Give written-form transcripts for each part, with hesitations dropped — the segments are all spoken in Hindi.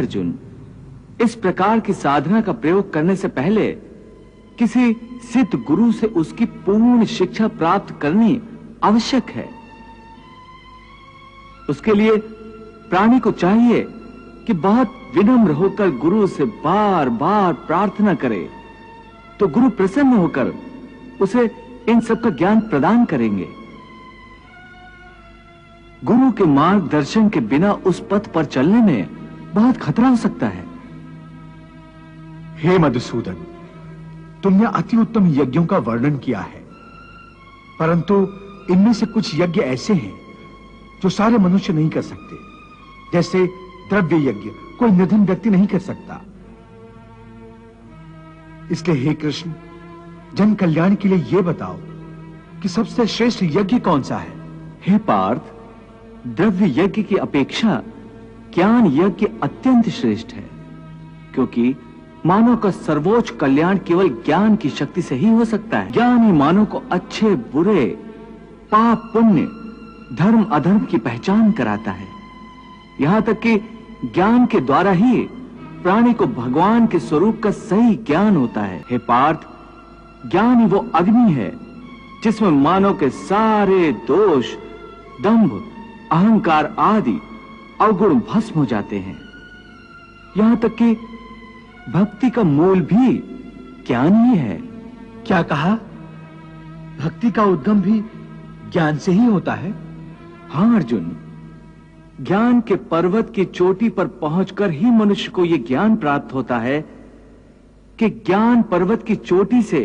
अर्जुन, इस प्रकार की साधना का प्रयोग करने से पहले किसी सिद्ध गुरु से उसकी पूर्ण शिक्षा प्राप्त करनी आवश्यक है। उसके लिए प्राणी को चाहिए कि बहुत विनम्र होकर गुरु से बार बार प्रार्थना करे, तो गुरु प्रसन्न होकर उसे इन सब का ज्ञान प्रदान करेंगे। गुरु के मार्गदर्शन के बिना उस पथ पर चलने में बहुत खतरा हो सकता है। हे मधुसूदन, तुमने अति उत्तम यज्ञों का वर्णन किया है, परंतु इनमें से कुछ यज्ञ ऐसे हैं जो सारे मनुष्य नहीं कर सकते। जैसे द्रव्य यज्ञ कोई निधन व्यक्ति नहीं कर सकता। इसलिए हे कृष्ण, जन कल्याण के लिए यह बताओ कि सबसे श्रेष्ठ यज्ञ कौन सा है? हे पार्थ, द्रव्य यज्ञ की अपेक्षा ज्ञान यज्ञ अत्यंत श्रेष्ठ है, क्योंकि मानव का सर्वोच्च कल्याण केवल ज्ञान की शक्ति से ही हो सकता है। ज्ञान ही मानव को अच्छे बुरे, पाप पुण्य, धर्म अधर्म की पहचान कराता है। यहां तक कि ज्ञान के द्वारा ही प्राणी को भगवान के स्वरूप का सही ज्ञान होता है। हे पार्थ, ज्ञान ही वो अग्नि है जिसमें मानव के सारे दोष, दंभ, अहंकार आदि अवगुण भस्म हो जाते हैं। यहां तक कि भक्ति का मूल भी ज्ञान ही है। क्या कहा? भक्ति का उद्गम भी ज्ञान से ही होता है? हां अर्जुन, ज्ञान के पर्वत की चोटी पर पहुंचकर ही मनुष्य को यह ज्ञान प्राप्त होता है कि ज्ञान पर्वत की चोटी से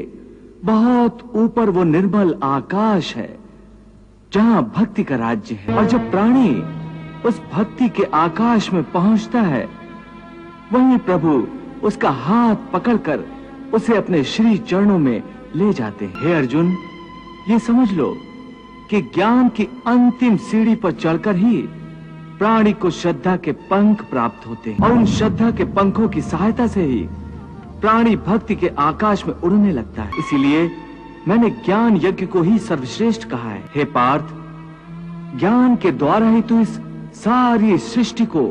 बहुत ऊपर वो निर्मल आकाश है जहां भक्ति का राज्य है। और जब प्राणी उस भक्ति के आकाश में पहुंचता है, वहीं प्रभु उसका हाथ पकड़कर उसे अपने श्री चरणों में ले जाते हैं। हे अर्जुन, ये समझ लो कि ज्ञान की अंतिम सीढ़ी पर चढ़कर ही प्राणी को श्रद्धा के पंख प्राप्त होते हैं, और उन श्रद्धा के पंखों की सहायता से ही प्राणी भक्ति के आकाश में उड़ने लगता है। इसीलिए मैंने ज्ञान यज्ञ को ही सर्वश्रेष्ठ कहा है। हे पार्थ, ज्ञान के द्वारा ही तू इस सारी सृष्टि को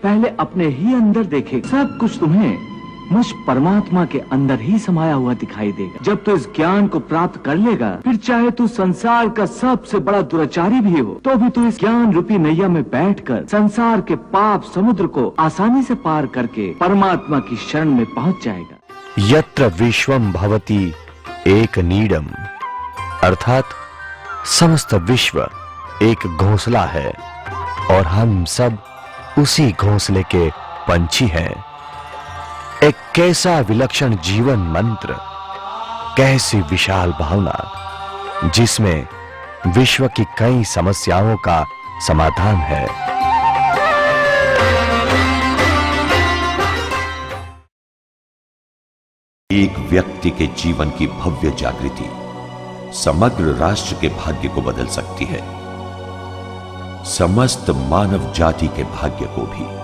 पहले अपने ही अंदर देखे। सब कुछ तुम्हें मुझ परमात्मा के अंदर ही समाया हुआ दिखाई देगा। जब तू इस ज्ञान को प्राप्त कर लेगा, फिर चाहे तू संसार का सबसे बड़ा दुराचारी भी हो, तो भी तू इस ज्ञान रूपी नैया में बैठकर संसार के पाप समुद्र को आसानी से पार करके परमात्मा की शरण में पहुंच जाएगा। यत्र विश्वम भवति एक नीडम, अर्थात समस्त विश्व एक घोंसला है और हम सब उसी घोंसले के पंछी हैं। एक कैसा विलक्षण जीवन मंत्र, कैसी विशाल भावना जिसमें विश्व की कई समस्याओं का समाधान है। एक व्यक्ति के जीवन की भव्य जागृति समग्र राष्ट्र के भाग्य को बदल सकती है, समस्त मानव जाति के भाग्य को भी।